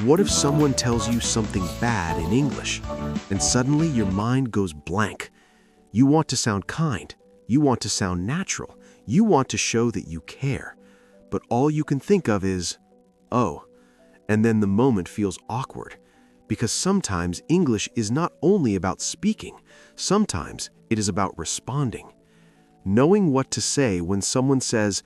What if someone tells you something bad in English, and suddenly your mind goes blank? You want to sound kind, you want to sound natural, you want to show that you care, but all you can think of is, oh, and then the moment feels awkward, because sometimes English is not only about speaking, sometimes it is about responding. Knowing what to say when someone says,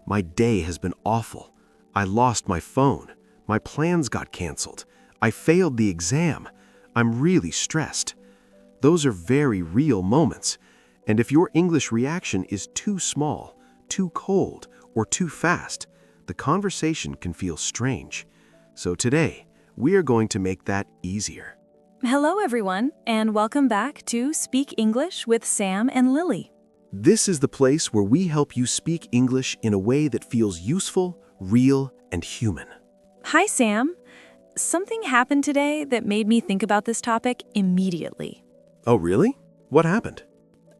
"My day has been awful, I lost my phone, my plans got canceled, I failed the exam, I'm really stressed." Those are very real moments, and if your English reaction is too small, too cold, or too fast, the conversation can feel strange. So today, we are going to make that easier. Hello, everyone, and welcome back to Speak English with Sam and Lily. This is the place where we help you speak English in a way that feels useful, real, and human. Hi, Sam. Something happened today that made me think about this topic immediately. Oh, really? What happened?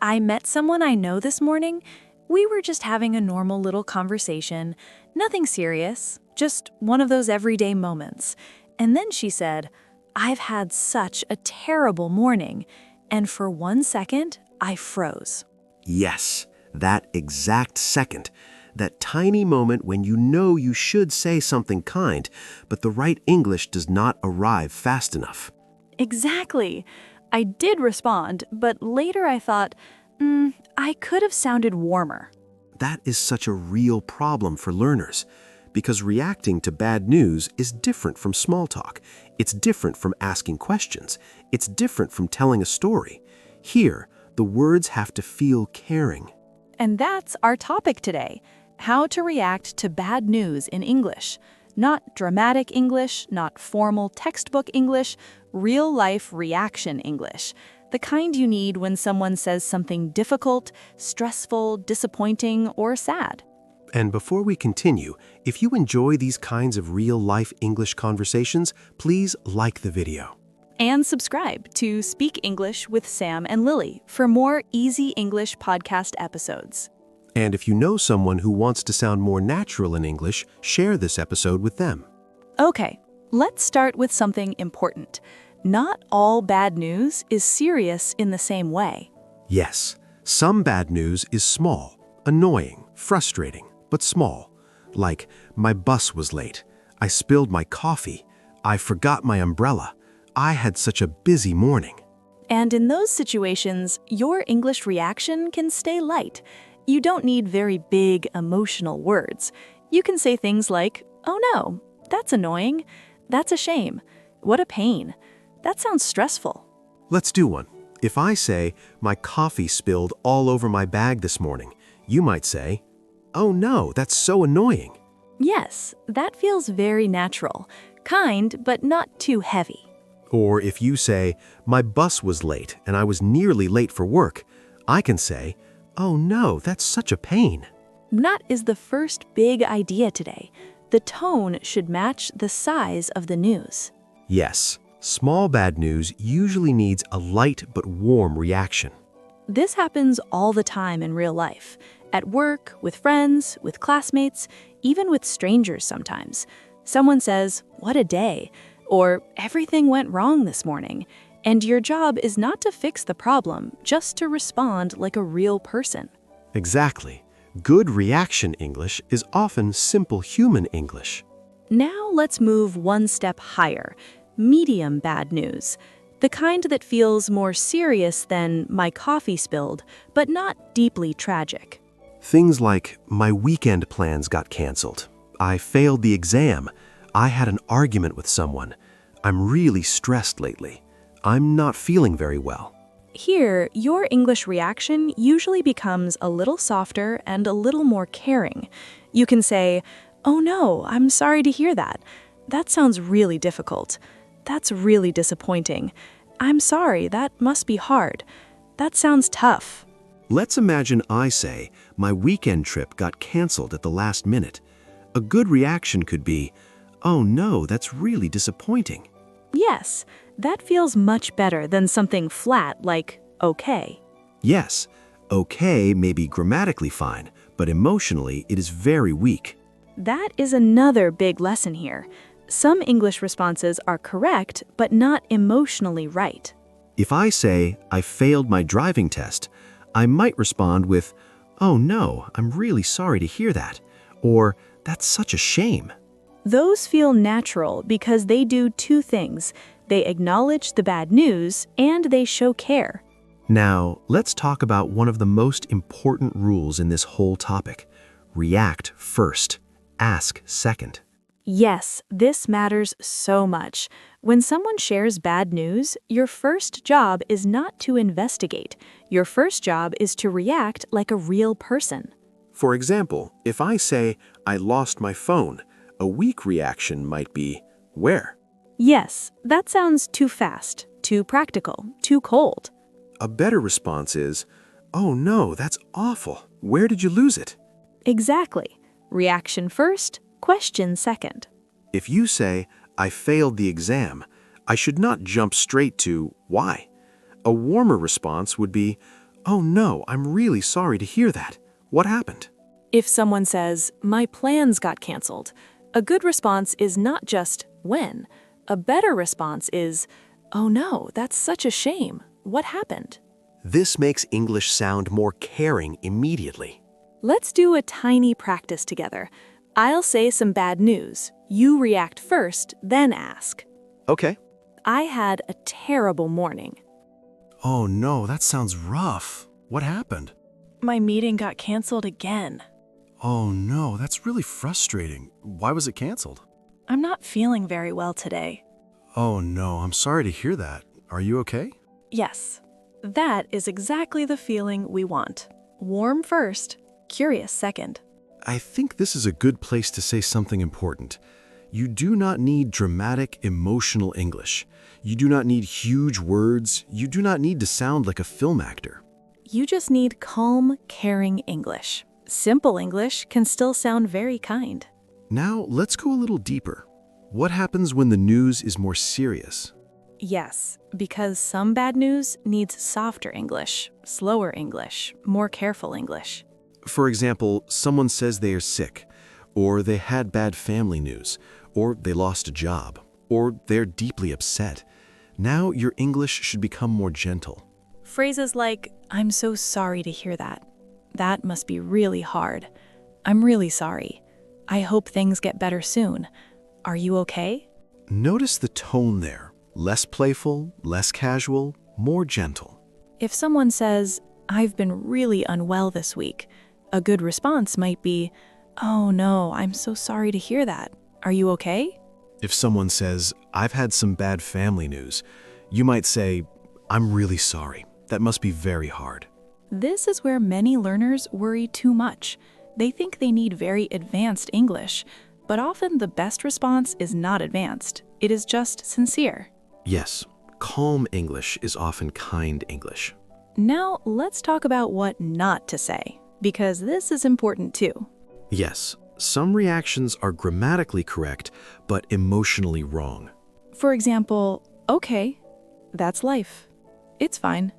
I met someone I know this morning. We were just having a normal little conversation, nothing serious, just one of those everyday moments. And then she said, "I've had such a terrible morning." And for 1 second, I froze. Yes, that exact second. That tiny moment when you know you should say something kind, but the right English does not arrive fast enough. Exactly. I did respond, but later I thought, I could have sounded warmer. That is such a real problem for learners, because reacting to bad news is different from small talk. It's different from asking questions. It's different from telling a story. Here, the words have to feel caring. And that's our topic today. How to react to bad news in English. Not dramatic English, not formal textbook English, real-life reaction English. The kind you need when someone says something difficult, stressful, disappointing, or sad. And before we continue, if you enjoy these kinds of real-life English conversations, please like the video. And subscribe to Speak English with Sam and Lily for more easy English podcast episodes. And if you know someone who wants to sound more natural in English, share this episode with them. Okay, let's start with something important. Not all bad news is serious in the same way. Yes, some bad news is small, annoying, frustrating, but small. Like, my bus was late, I spilled my coffee, I forgot my umbrella, I had such a busy morning. And in those situations, your English reaction can stay light. You don't need very big emotional words. You can say things like, "Oh no, that's annoying. That's a shame. What a pain. That sounds stressful." Let's do one. If I say, "My coffee spilled all over my bag this morning," you might say, "Oh no, that's so annoying." Yes, that feels very natural. Kind, but not too heavy. Or if you say, "My bus was late and I was nearly late for work," I can say, "Oh no, that's such a pain." That is the first big idea today. The tone should match the size of the news. Yes, small bad news usually needs a light but warm reaction. This happens all the time in real life. At work, with friends, with classmates, even with strangers sometimes. Someone says, "What a day," or "Everything went wrong this morning." And your job is not to fix the problem, just to respond like a real person. Exactly. Good reaction English is often simple human English. Now let's move one step higher. Medium bad news. The kind that feels more serious than "my coffee spilled," but not deeply tragic. Things like, "My weekend plans got canceled," "I failed the exam," "I had an argument with someone," "I'm really stressed lately," "I'm not feeling very well." Here, your English reaction usually becomes a little softer and a little more caring. You can say, "Oh no, I'm sorry to hear that. That sounds really difficult. That's really disappointing. I'm sorry, that must be hard. That sounds tough." Let's imagine I say, "My weekend trip got canceled at the last minute." A good reaction could be, "Oh no, that's really disappointing." Yes, that feels much better than something flat like "okay." Yes, okay may be grammatically fine, but emotionally it is very weak. That is another big lesson here. Some English responses are correct, but not emotionally right. If I say, I failed my driving test, I might respond with, oh no, I'm really sorry to hear that, or that's such a shame. Those feel natural because they do two things. They acknowledge the bad news and they show care. Now, let's talk about one of the most important rules in this whole topic. React first, ask second. Yes, this matters so much. When someone shares bad news, your first job is not to investigate. Your first job is to react like a real person. For example, if I say, I lost my phone, a weak reaction might be, where? Yes, that sounds too fast, too practical, too cold. A better response is, oh no, that's awful. Where did you lose it? Exactly. Reaction first, question second. If you say, I failed the exam, I should not jump straight to, why? A warmer response would be, oh no, I'm really sorry to hear that. What happened? If someone says, my plans got canceled, a good response is not just when. A better response is, oh no, that's such a shame. What happened? This makes English sound more caring immediately. Let's do a tiny practice together. I'll say some bad news. You react first, then ask. Okay. I had a terrible morning. Oh no, that sounds rough. What happened? My meeting got canceled again. Oh no, that's really frustrating. Why was it canceled? I'm not feeling very well today. Oh no, I'm sorry to hear that. Are you okay? Yes, that is exactly the feeling we want. Warm first, curious second. I think this is a good place to say something important. You do not need dramatic, emotional English. You do not need huge words. You do not need to sound like a film actor. You just need calm, caring English. Simple English can still sound very kind. Now, let's go a little deeper. What happens when the news is more serious? Yes, because some bad news needs softer English, slower English, more careful English. For example, someone says they are sick, or they had bad family news, or they lost a job, or they're deeply upset. Now your English should become more gentle. Phrases like, I'm so sorry to hear that. That must be really hard. I'm really sorry. I hope things get better soon. Are you okay? Notice the tone there. Less playful, less casual, more gentle. If someone says, I've been really unwell this week, a good response might be, oh no, I'm so sorry to hear that. Are you okay? If someone says, I've had some bad family news, you might say, I'm really sorry. That must be very hard. This is where many learners worry too much. They think they need very advanced English, but often the best response is not advanced. It is just sincere. Yes, calm English is often kind English. Now, let's talk about what not to say, because this is important too. Yes, some reactions are grammatically correct, but emotionally wrong. For example, okay, that's life. It's fine.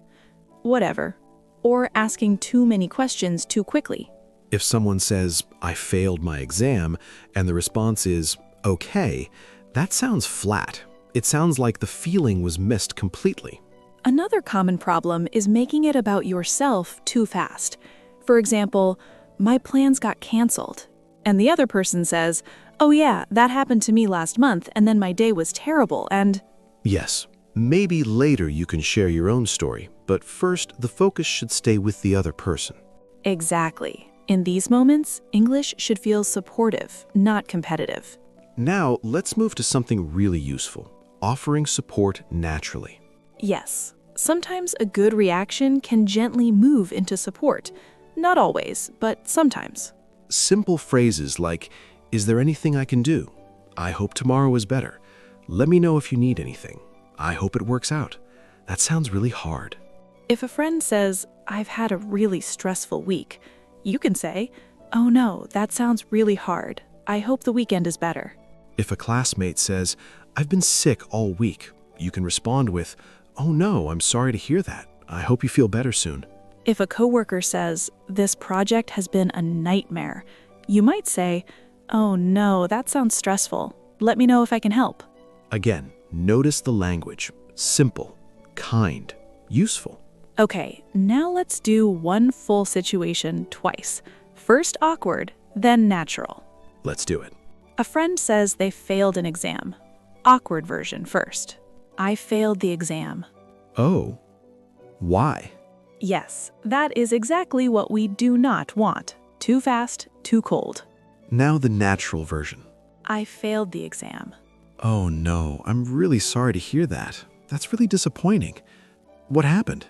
Whatever. Or asking too many questions too quickly. If someone says, I failed my exam, and the response is, okay, that sounds flat. It sounds like the feeling was missed completely. Another common problem is making it about yourself too fast. For example, my plans got canceled. And the other person says, oh yeah, that happened to me last month, and then my day was terrible, and... Yes, maybe later you can share your own story, but first the focus should stay with the other person. Exactly. In these moments, English should feel supportive, not competitive. Now, let's move to something really useful, offering support naturally. Yes, sometimes a good reaction can gently move into support. Not always, but sometimes. Simple phrases like, is there anything I can do? I hope tomorrow is better. Let me know if you need anything. I hope it works out. That sounds really hard. If a friend says, I've had a really stressful week, you can say, oh no, that sounds really hard. I hope the weekend is better. If a classmate says, I've been sick all week, you can respond with, oh no, I'm sorry to hear that. I hope you feel better soon. If a coworker says, this project has been a nightmare, you might say, oh no, that sounds stressful. Let me know if I can help. Again, notice the language. Simple, kind, useful. Okay, now let's do one full situation twice. First awkward, then natural. Let's do it. A friend says they failed an exam. Awkward version first. I failed the exam. Oh, why? Yes, that is exactly what we do not want. Too fast, too cold. Now the natural version. I failed the exam. Oh no, I'm really sorry to hear that. That's really disappointing. What happened?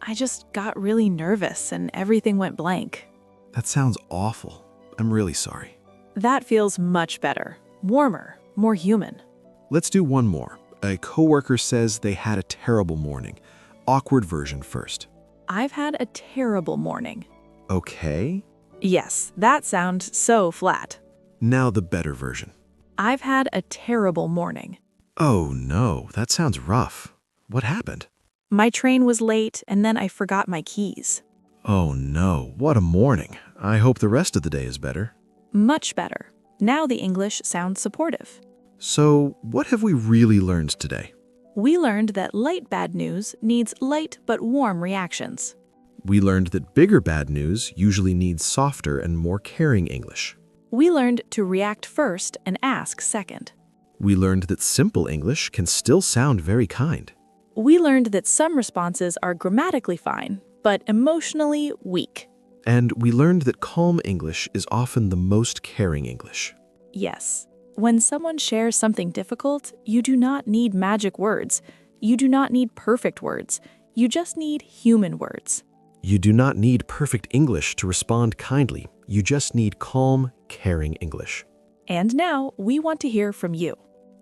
I just got really nervous and everything went blank. That sounds awful. I'm really sorry. That feels much better. Warmer, more human. Let's do one more. A coworker says they had a terrible morning. Awkward version first. I've had a terrible morning. Okay. Yes, that sounds so flat. Now the better version. I've had a terrible morning. Oh no, that sounds rough. What happened? My train was late and then I forgot my keys. Oh no, what a morning. I hope the rest of the day is better. Much better. Now the English sounds supportive. So, what have we really learned today? We learned that light bad news needs light but warm reactions. We learned that bigger bad news usually needs softer and more caring English. We learned to react first and ask second. We learned that simple English can still sound very kind. We learned that some responses are grammatically fine, but emotionally weak. And we learned that calm English is often the most caring English. Yes. When someone shares something difficult, you do not need magic words. You do not need perfect words. You just need human words. You do not need perfect English to respond kindly. You just need calm, caring English. And now we want to hear from you.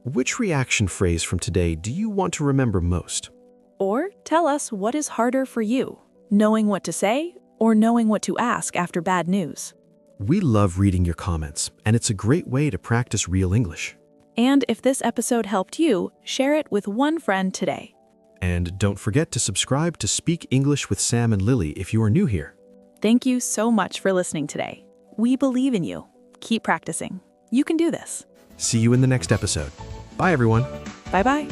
Which reaction phrase from today do you want to remember most? Or tell us what is harder for you, knowing what to say or knowing what to ask after bad news. We love reading your comments, and it's a great way to practice real English. And if this episode helped you, share it with one friend today. And don't forget to subscribe to Speak English with Sam and Lily if you are new here. Thank you so much for listening today. We believe in you. Keep practicing. You can do this. See you in the next episode. Bye, everyone. Bye-bye.